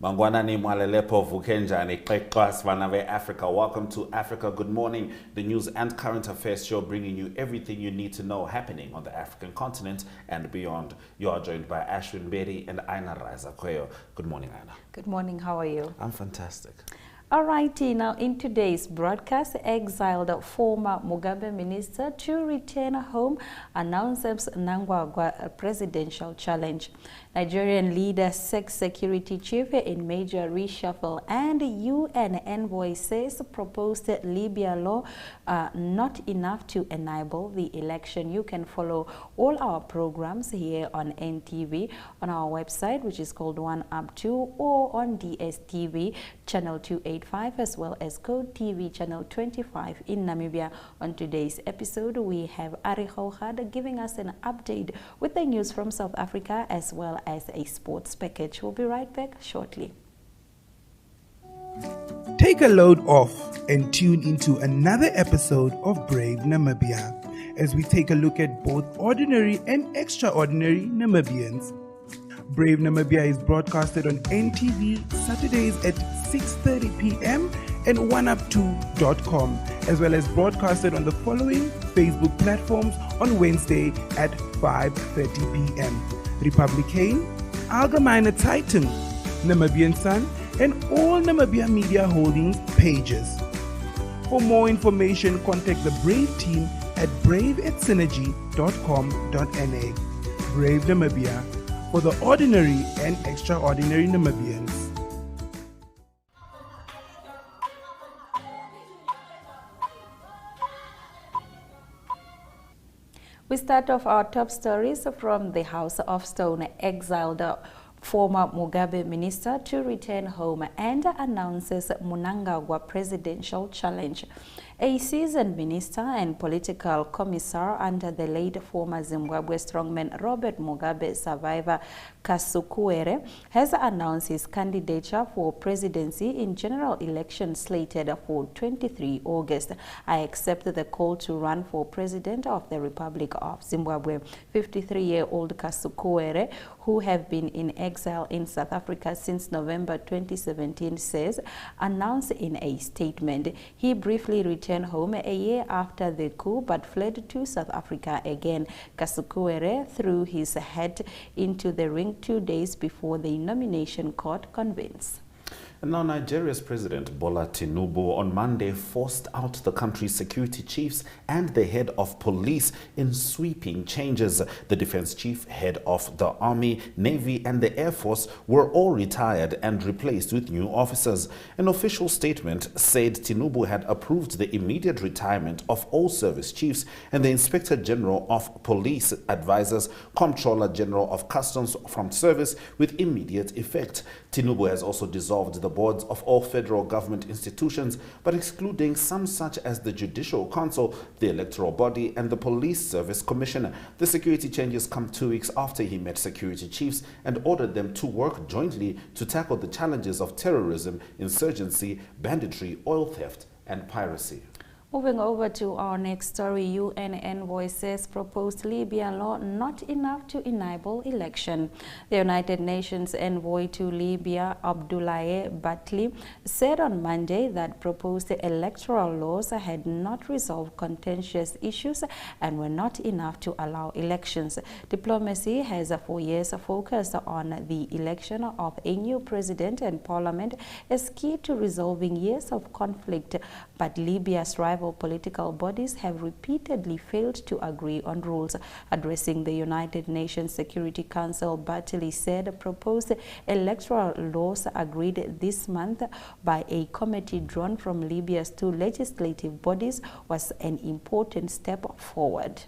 Mangwanani Mwalelepo Vukenjani Kekwas Vanave Africa. Welcome to Africa Good Morning, the news and current affairs show bringing you everything you need to know happening on the African continent and beyond. You are joined by Ashwin Bedi and Aina Raza Kweyo. Good morning, Aina. Good morning. How are you? I'm fantastic. Alrighty, now in today's broadcast, exiled former Mugabe minister to return home announces Mnangagwa presidential challenge. Nigerian leader seeks security chief in major reshuffle, and UN envoy says proposed Libya law not enough to enable the election. You can follow all our programs here on NTV, on our website, which is called One Up 2, or on DSTV channel 285, as well as Code TV channel 25 in Namibia. On today's episode, we have Ari Houhad giving us an update with the news from South Africa, as well as a sports package. We'll be right back shortly. Take a load off and tune into another episode of Brave Namibia as we take a look at both ordinary and extraordinary Namibians. Brave Namibia is broadcasted on NTV Saturdays at 6:30 p.m. and oneup2.com, as well as broadcasted on the following Facebook platforms on Wednesday at 5:30 p.m. Republican, Allgemeine Zeitung, Namibian Sun, and all Namibia Media Holdings pages. For more information, contact the Brave team at brave@synergy.com.na. Brave Namibia, for the ordinary and extraordinary Namibians. We start off our top stories from the House of Stone. Exiled former Mugabe minister to return home and announces Mnangagwa presidential challenge. A seasoned minister and political commissar under the late former Zimbabwe strongman Robert Mugabe survivor Kasukuwere has announced his candidature for presidency in general election slated for 23 August. I accept the call to run for president of the Republic of Zimbabwe. 53-year-old Kasukuwere, who have been in exile in South Africa since November 2017, announced in a statement. He briefly returned home a year after the coup but fled to South Africa again. Kasukuwere threw his hat into the ring 2 days before the nomination court convenes. And now Nigeria's President Bola Tinubu on Monday forced out the country's security chiefs and the head of police in sweeping changes. The defense chief, head of the Army, Navy and the Air Force were all retired and replaced with new officers. An official statement said Tinubu had approved the immediate retirement of all service chiefs and the Inspector General of Police advisors, Comptroller General of Customs from service with immediate effect. Tinubu has also dissolved the boards of all federal government institutions, but excluding some such as the Judicial Council, the Electoral Body, and the Police Service Commission. The security changes come 2 weeks after he met security chiefs and ordered them to work jointly to tackle the challenges of terrorism, insurgency, banditry, oil theft, and piracy. Moving over to our next story, UN envoy says proposed Libya law not enough to enable election. The United Nations envoy to Libya, Abdoulaye Batli, said on Monday that proposed electoral laws had not resolved contentious issues and were not enough to allow elections. Diplomacy has for years focused on the election of a new president and parliament as key to resolving years of conflict, but Libya's rival political bodies have repeatedly failed to agree on rules. Addressing the United Nations Security Council, Batli said proposed electoral laws agreed this month by a committee drawn from Libya's 2 legislative bodies was an important step forward.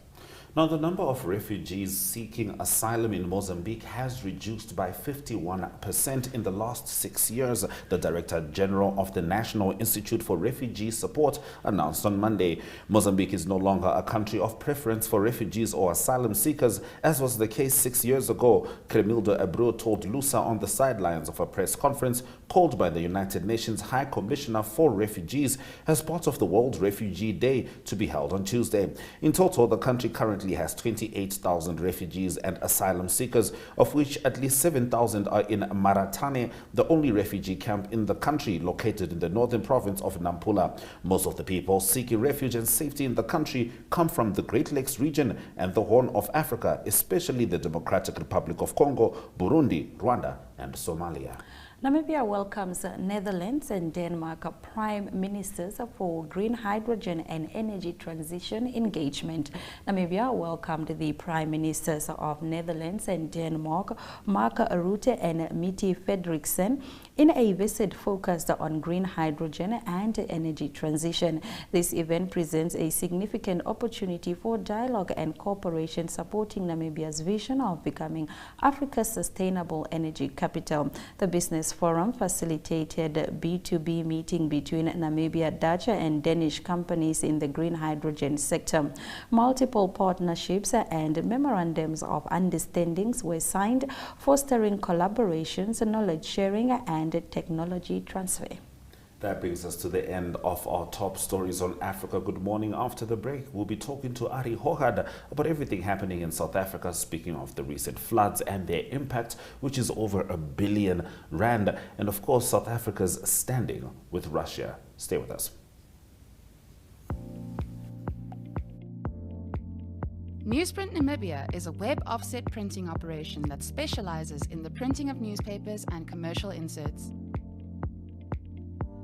Now, the number of refugees seeking asylum in Mozambique has reduced by 51% in the last 6 years, the Director General of the National Institute for Refugee Support announced on Monday. Mozambique is no longer a country of preference for refugees or asylum seekers, as was the case 6 years ago, Cremildo Abreu told Lusa on the sidelines of a press conference called by the United Nations High Commissioner for Refugees as part of the World Refugee Day to be held on Tuesday. In total, the country currently currently has 28,000 refugees and asylum seekers, of which at least 7,000 are in Maratane, the only refugee camp in the country located in the northern province of Nampula. Most of the people seeking refuge and safety in the country come from the Great Lakes region and the Horn of Africa, especially the Democratic Republic of Congo, Burundi, Rwanda, and Somalia. Namibia welcomes Netherlands and Denmark prime ministers for green hydrogen and energy transition engagement. Namibia welcomed the prime ministers of Netherlands and Denmark, Mark Rutte and Mette Frederiksen, in a visit focused on green hydrogen and energy transition. This event presents a significant opportunity for dialogue and cooperation, supporting Namibia's vision of becoming Africa's sustainable energy capital. The business forum facilitated B2B meeting between Namibia, Dutch and Danish companies in the green hydrogen sector. Multiple partnerships and memorandums of understandings were signed, fostering collaborations, knowledge sharing and technology transfer. That brings us to the end of our top stories on Africa. Good morning. After the break, we'll be talking to Ari Hohad about everything happening in South Africa, speaking of the recent floods and their impact, which is over R1 billion, and of course, South Africa's standing with Russia. Stay with us. Newsprint Namibia is a web offset printing operation that specializes in the printing of newspapers and commercial inserts.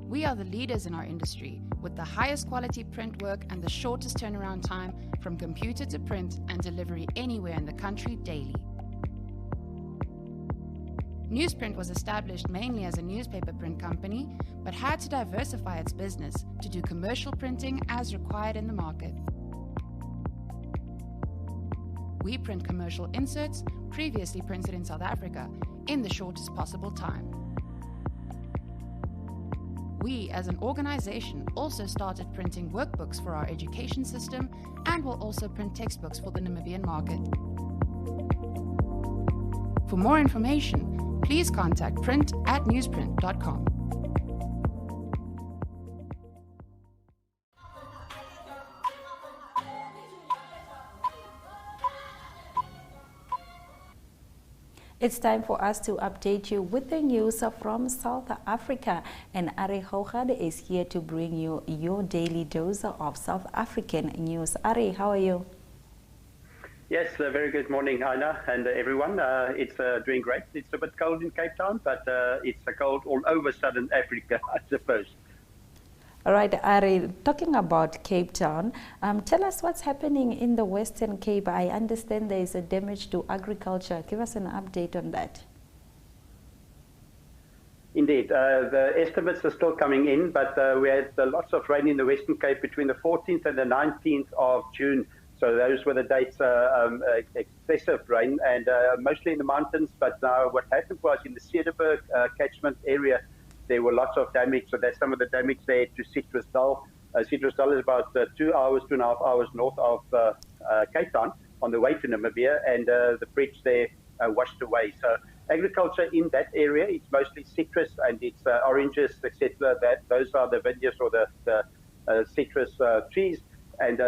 We are the leaders in our industry, with the highest quality print work and the shortest turnaround time from computer to print and delivery anywhere in the country daily. Newsprint was established mainly as a newspaper print company, but had to diversify its business to do commercial printing as required in the market. We print commercial inserts previously printed in South Africa in the shortest possible time. We, as an organization, also started printing workbooks for our education system and will also print textbooks for the Namibian market. For more information, please contact print@newsprint.com. It's time for us to update you with the news from South Africa, and Ari Hohad is here to bring you your daily dose of South African news. Ari, how are you? Yes, very good morning, Anna, and everyone. It's doing great. It's a bit cold in Cape Town, but it's cold all over Southern Africa, I suppose. All right, Ari, talking about Cape Town, tell us what's happening in the Western Cape. I understand there is a damage to agriculture. Give us an update on that. Indeed, the estimates are still coming in, but we had lots of rain in the Western Cape between the 14th and the 19th of June. So those were the dates, excessive rain, and mostly in the mountains. But now what happened was in the Cederberg catchment area, there were lots of damage. So that's some of the damage there to Citrusdal. Citrusdal is about 2.5 hours north of Cape Town on the way to Namibia, and the bridge there washed away. So agriculture in that area, it's mostly citrus and it's oranges, etc. Those are the vineyards or the citrus trees. And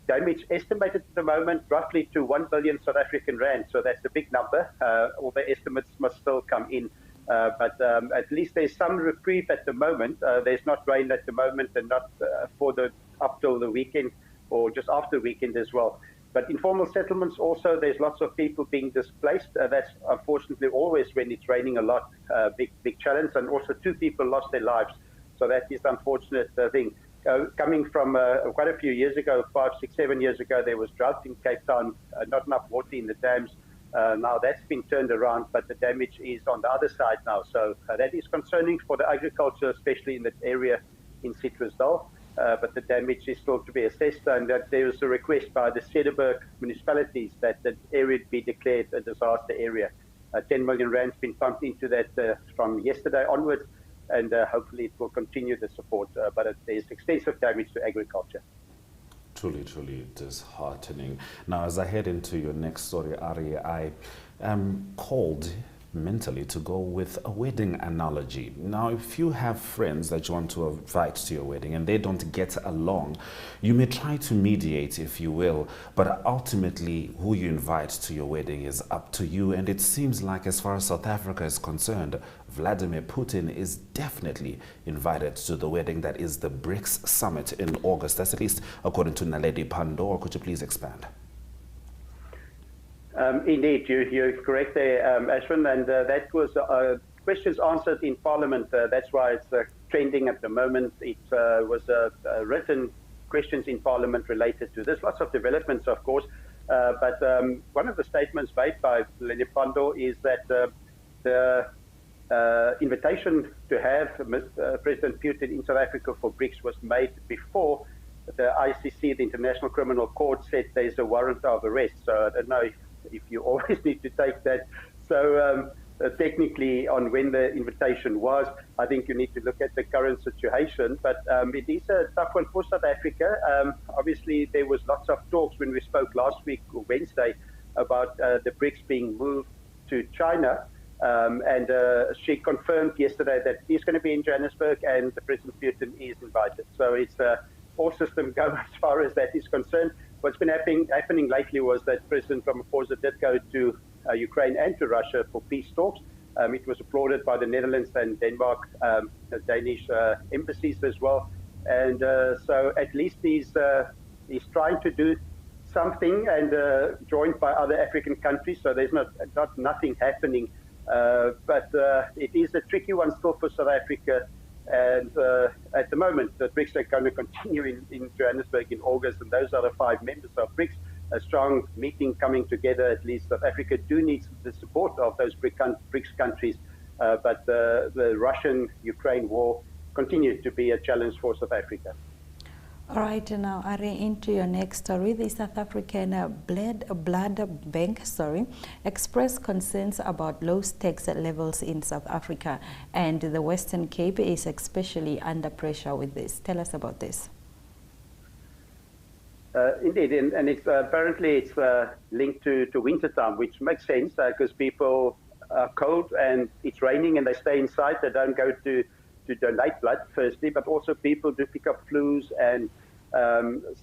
damage estimated at the moment roughly to 1 billion South African rand. So that's a big number. All the estimates must still come in. But at least there's some reprieve at the moment. There's not rain at the moment, and not for the up till the weekend or just after the weekend as well. But informal settlements also, there's lots of people being displaced. That's unfortunately always when it's raining a lot, big challenge. And also 2 people lost their lives. So that is an unfortunate thing. Coming from quite a few years ago, 5, 6, 7 years ago, there was drought in Cape Town, not enough water in the dams. Now that's been turned around, but the damage is on the other side now. So that is concerning for the agriculture, especially in that area in Citrusdal. But the damage is still to be assessed, and that there was a request by the Cederberg municipalities that the area be declared a disaster area. 10 million rand's been pumped into that from yesterday onwards, and hopefully it will continue the support. But there's extensive damage to agriculture. Truly, truly disheartening. Now, as I head into your next story, Ari, I am called mentally to go with a wedding analogy. Now, if you have friends that you want to invite to your wedding and they don't get along, you may try to mediate, if you will, but ultimately who you invite to your wedding is up to you. And it seems like, as far as South Africa is concerned, Vladimir Putin is definitely invited to the wedding that is the BRICS summit in August. That's at least according to Naledi Pandor. Could you please expand? Indeed, you're correct there, Ashwin, and that was questions answered in Parliament. That's why it's trending at the moment. It was written questions in Parliament related to this. Lots of developments, of course, but one of the statements made by Lady Pandor is that the invitation to have President Putin in South Africa for BRICS was made before the ICC, the International Criminal Court, said there's a warrant of arrest. So I don't know if you always need to take that so technically on when the invitation was. I think you need to look at the current situation, but it is a tough one for South Africa. Obviously, there was lots of talks when we spoke last week, or Wednesday, about the BRICS being moved to China, and she confirmed yesterday that he's going to be in Johannesburg and the President Putin is invited. So it's all systems go as far as that is concerned. What's been happening lately was that President Ramaphosa did go to Ukraine and to Russia for peace talks. It was applauded by the Netherlands and Denmark, the Danish embassies as well. And so at least he's trying to do something, and joined by other African countries. So there's nothing happening. But it is a tricky one still for South Africa. And at the moment, the BRICS are going to continue in Johannesburg in August, and those are the 5 members of BRICS. A strong meeting coming together. At least South Africa do need the support of those BRICS countries, but the Russian-Ukraine war continues to be a challenge for South Africa. All right, now Ari, into your next story. The South African blood bank, expressed concerns about low stakes levels in South Africa, and the Western Cape is especially under pressure with this. Tell us about this. Indeed, and it's apparently it's linked to winter time, which makes sense because people are cold and it's raining and they stay inside. They don't go to donate blood, firstly, but also people do pick up flus and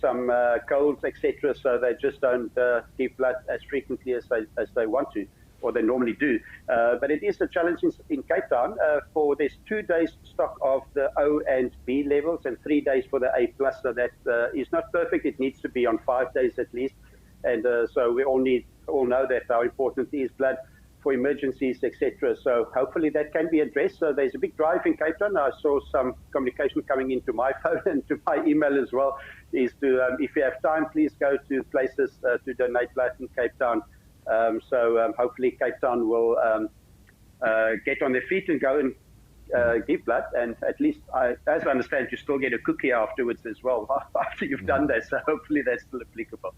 some colds, etc. So they just don't give blood as frequently as they want to, or they normally do. But it is a challenge in Cape Town. There's 2 days stock of the O and B levels and 3 days for the A+. So that is not perfect. It needs to be on 5 days at least. And so we all know that how important is blood for emergencies, etc. So hopefully that can be addressed. So there's a big drive in Cape Town. I saw some communication coming into my phone and to my email as well, is to, if you have time, please go to places to donate blood in Cape Town. So hopefully Cape Town will get on their feet and go and give blood. And at least, as I understand, you still get a cookie afterwards as well after you've done that. So hopefully that's still applicable.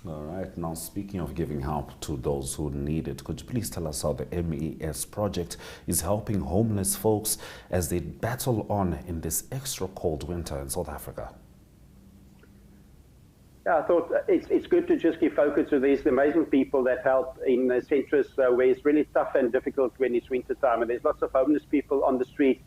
All right. Now, speaking of giving help to those who need it, could you please tell us how the MES project is helping homeless folks as they battle on in this extra cold winter in South Africa? Yeah, I thought it's good to just give focus to these amazing people that help in the centres where it's really tough and difficult when it's winter time. And there's lots of homeless people on the street,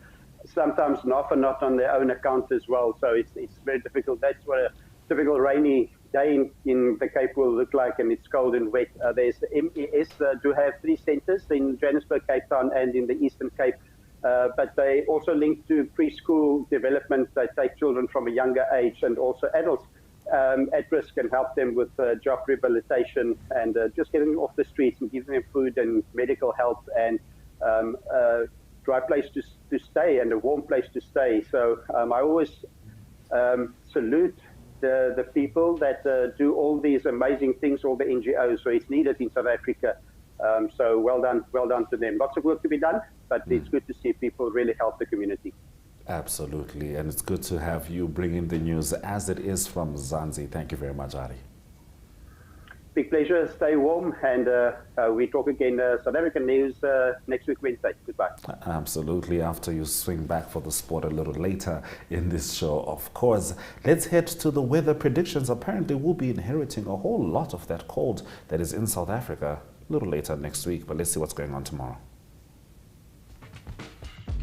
sometimes often not on their own account as well. So it's very difficult. That's what a typical rainy day in the Cape will look like, and it's cold and wet. There's MES do have 3 centres in Johannesburg, Cape Town, and in the Eastern Cape. But they also link to preschool development. They take children from a younger age and also adults at risk and help them with job rehabilitation and just getting them off the streets and giving them food and medical help and a dry place to stay and a warm place to stay. So I always salute the people that do all these amazing things, all the NGOs. So it's needed in South Africa. So well done to them. Lots of work to be done, but it's good to see people really help the community. Absolutely, and it's good to have you bring in the news as it is from Zanzi. Thank you very much, Ari. Big pleasure. Stay warm, and we talk again South African news next week, Wednesday. Goodbye. Absolutely, after you swing back for the sport a little later in this show, of course. Let's head to the weather predictions. Apparently, we'll be inheriting a whole lot of that cold that is in South Africa a little later next week, but let's see what's going on tomorrow.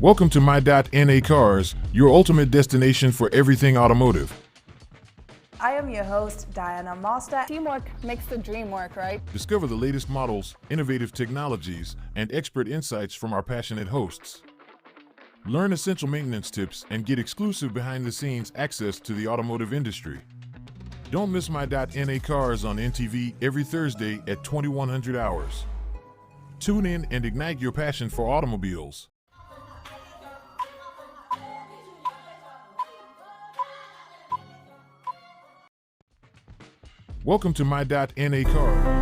Welcome to My.NA Cars, your ultimate destination for everything automotive. I am your host, Diana Master. Teamwork makes the dream work, right? Discover the latest models, innovative technologies, and expert insights from our passionate hosts. Learn essential maintenance tips and get exclusive behind-the-scenes access to the automotive industry. Don't miss My.NA Cars on NTV every Thursday at 2100 hours. Tune in and ignite your passion for automobiles. Welcome to My.NA Car.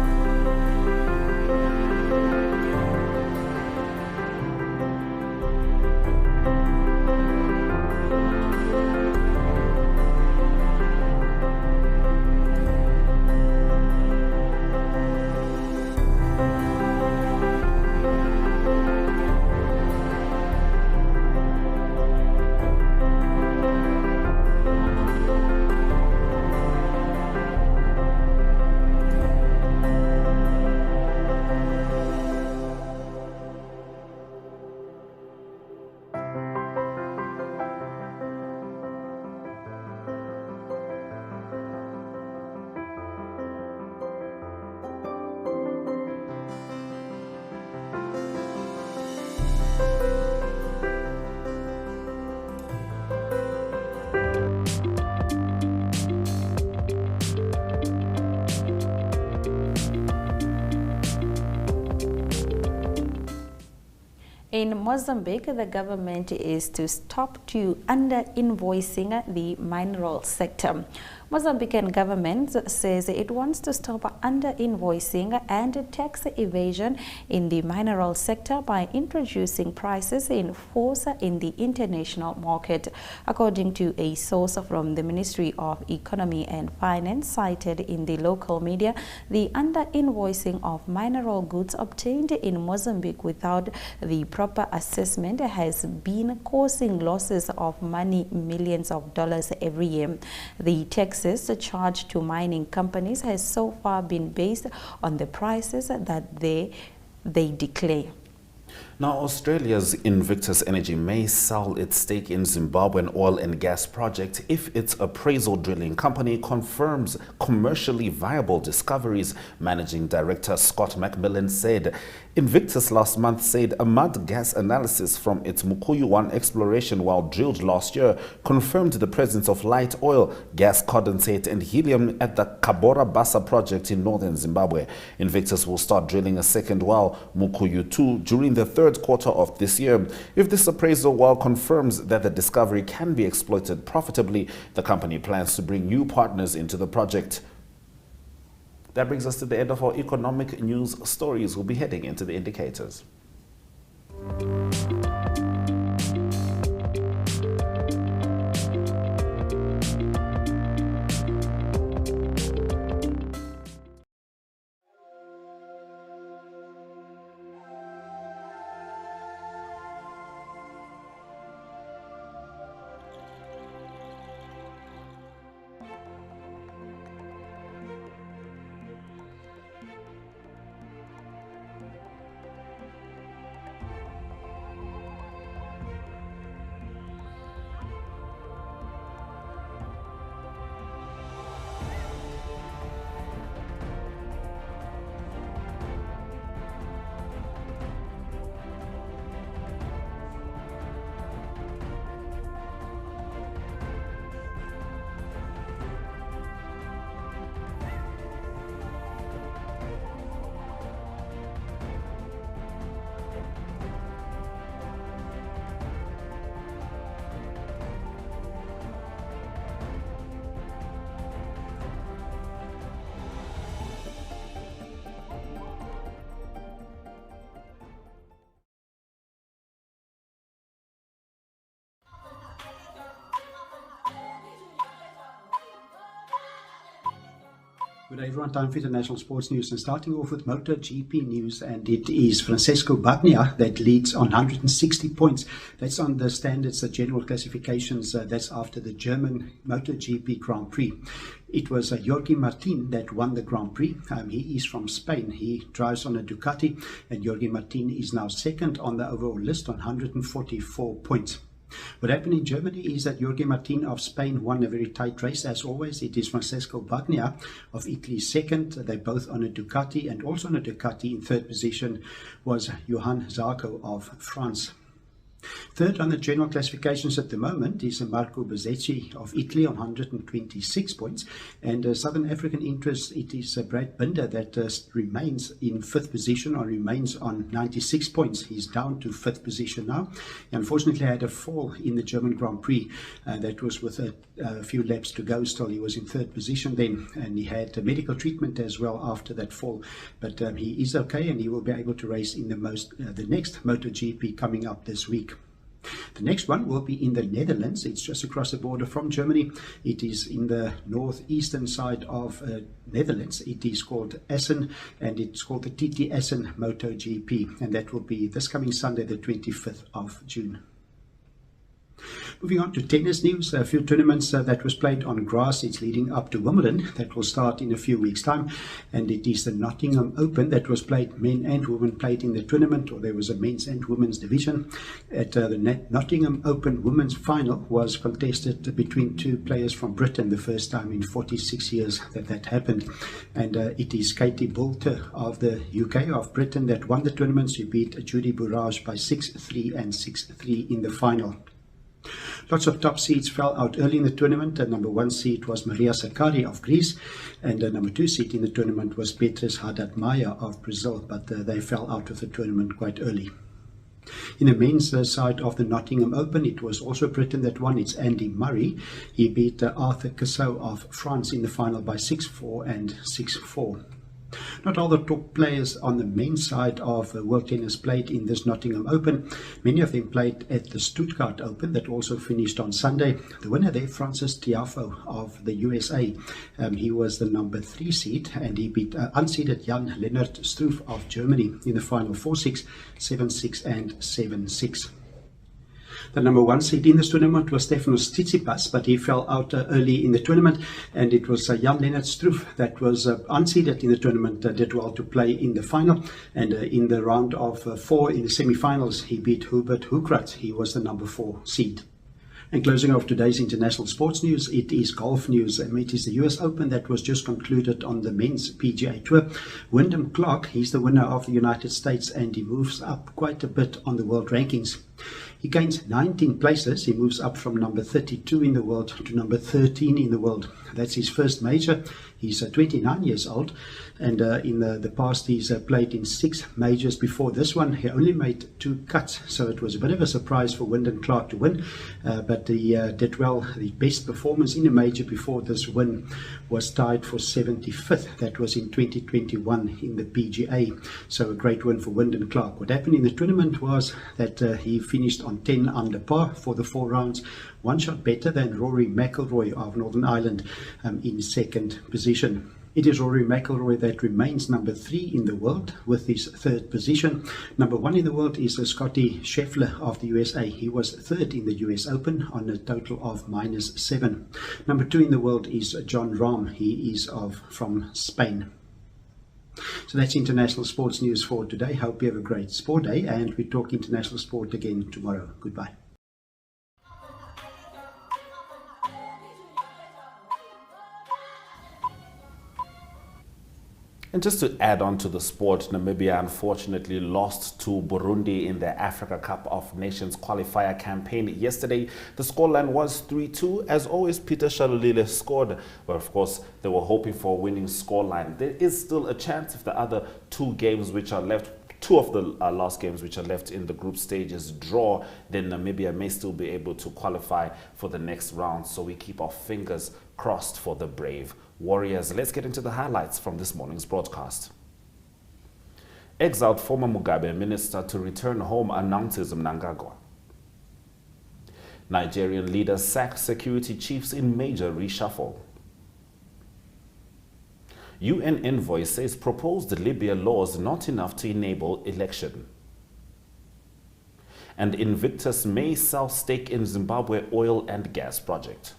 In Mozambique, the government is to stop to under-invoicing the mineral sector. Mozambican government says it wants to stop under-invoicing and tax evasion in the mineral sector by introducing prices in force in the international market. According to a source from the Ministry of Economy and Finance cited in the local media, the under-invoicing of mineral goods obtained in Mozambique without the proper assessment has been causing losses of money, millions of dollars every year. The taxes charged to mining companies has so far been based on the prices that they declare. Now, Australia's Invictus Energy may sell its stake in Zimbabwean oil and gas project if its appraisal drilling company confirms commercially viable discoveries, Managing Director Scott McMillan said. Invictus last month said a mud gas analysis from its Mukuyu-1 exploration well drilled last year confirmed the presence of light oil, gas condensate and helium at the Kabora Bassa project in northern Zimbabwe. Invictus will start drilling a second well, Mukuyu-2, during the third quarter of this year. If this appraisal well confirms that the discovery can be exploited profitably, the company plans to bring new partners into the project. That brings us to the end of our economic news stories. We'll be heading into the indicators. Good day everyone, time for international sports news, and starting off with MotoGP news, and it is Francesco Bagnaia that leads on 160 points. That's on the standards, the general classifications, that's after the German MotoGP Grand Prix. It was Jorge Martin that won the Grand Prix. He is from Spain. He drives on a Ducati, and Jorge Martin is now second on the overall list on 144 points. What happened in Germany is that Jorge Martin of Spain won a very tight race. As always, it is Francesco Bagnaia of Italy second. They're both on a Ducati, and also on a Ducati in third position was Johan Zarco of France. Third on the general classifications at the moment is Marco Bezzecchi of Italy on 126 points. And Southern African interest, it is Brad Binder that remains in fifth position, or remains on 96 points. He's down to fifth position now. He unfortunately had a fall in the German Grand Prix. That was with a few laps to go still. He was in third position then, and he had medical treatment as well after that fall. But he is okay, and he will be able to race in the next MotoGP coming up this week. The next one will be in the Netherlands. It's just across the border from Germany. It is in the northeastern side of Netherlands. It is called Essen, and it's called the TT Essen MotoGP, and that will be this coming Sunday, the 25th of June. Moving on to tennis news, a few tournaments that was played on grass. It's leading up to Wimbledon. That will start in a few weeks' time. And it is the Nottingham Open that was played. Men and women played in the tournament, or there was a men's and women's division. At the Nottingham Open women's final was contested between two players from Britain, the first time in 46 years that happened. And it is Katie Boulter of the UK, of Britain, that won the tournament. She beat Judy Bourage by 6-3 and 6-3 in the final. Lots of top seeds fell out early in the tournament. The number one seed was Maria Sakkari of Greece, and the number two seed in the tournament was Beatriz Haddad-Maia of Brazil, but they fell out of the tournament quite early. In the men's side of the Nottingham Open, it was also Britain that won. It's Andy Murray. He beat Arthur Cassot of France in the final by 6-4 and 6-4. Not all the top players on the men's side of world tennis played in this Nottingham Open. Many of them played at the Stuttgart Open that also finished on Sunday. The winner there, Francis Tiafoe of the USA. He was the number 3 seed, and he beat unseeded Jan-Lennard Struff of Germany in the final 4-6, 7-6 and 7-6. The number one seed in this tournament was Stefanos Tsitsipas, but he fell out early in the tournament, and it was Jan-Lennard Struff that was unseeded in the tournament, did well to play in the final, and in the round of 4 in the semi-finals, he beat Hubert Hurkacz. He was the number 4 seed. And closing off today's international sports news, it is golf news. It is the US Open that was just concluded on the men's PGA Tour. Wyndham Clark, he's the winner of the United States, and he moves up quite a bit on the world rankings. He gains 19 places. He moves up from number 32 in the world to number 13 in the world. That's his first major. He's 29 years old, and in the past he's played in 6 majors before this one. He only made 2 cuts, so it was a bit of a surprise for Wyndham Clark to win, but he did well. The best performance in a major before this win was tied for 75th. That was in 2021 in the PGA, so a great win for Wyndham Clark. What happened in the tournament was that he finished on 10 under par for the 4 rounds, 1 shot better than Rory McIlroy of Northern Ireland in second position. It is Rory McIlroy that remains number 3 in the world with his 3rd position. Number 1 in the world is Scotty Scheffler of the USA. He was 3rd in the US Open on a total of -7. Number 2 in the world is Jon Rahm. He is from Spain. So that's international sports news for today. Hope you have a great sport day, and we talk international sport again tomorrow. Goodbye. And just to add on to the sport, Namibia unfortunately lost to Burundi in the Africa Cup of Nations qualifier campaign yesterday. The scoreline was 3-2. As always, Peter Shalulile scored, but of course they were hoping for a winning scoreline. There is still a chance if the other 2 games which are left, 2 of the last games which are left in the group stages draw, then Namibia may still be able to qualify for the next round. So we keep our fingers crossed for the brave Warriors. Let's get into the highlights from this morning's broadcast. Exiled former Mugabe minister to return home announces Mnangagwa. Nigerian leader sacks security chiefs in major reshuffle. UN envoy says proposed Libya laws not enough to enable election. And Invictus may sell stake in Zimbabwe oil and gas project.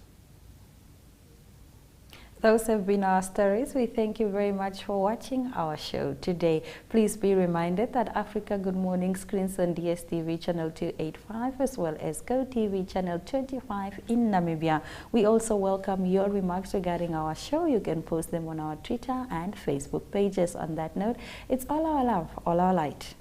Those have been our stories. We thank you very much for watching our show today. Please be reminded that Africa Good Morning screens on DSTV channel 285 as well as GoTV channel 25 in Namibia. We also welcome your remarks regarding our show. You can post them on our Twitter and Facebook pages. On that note, it's all our love, all our light.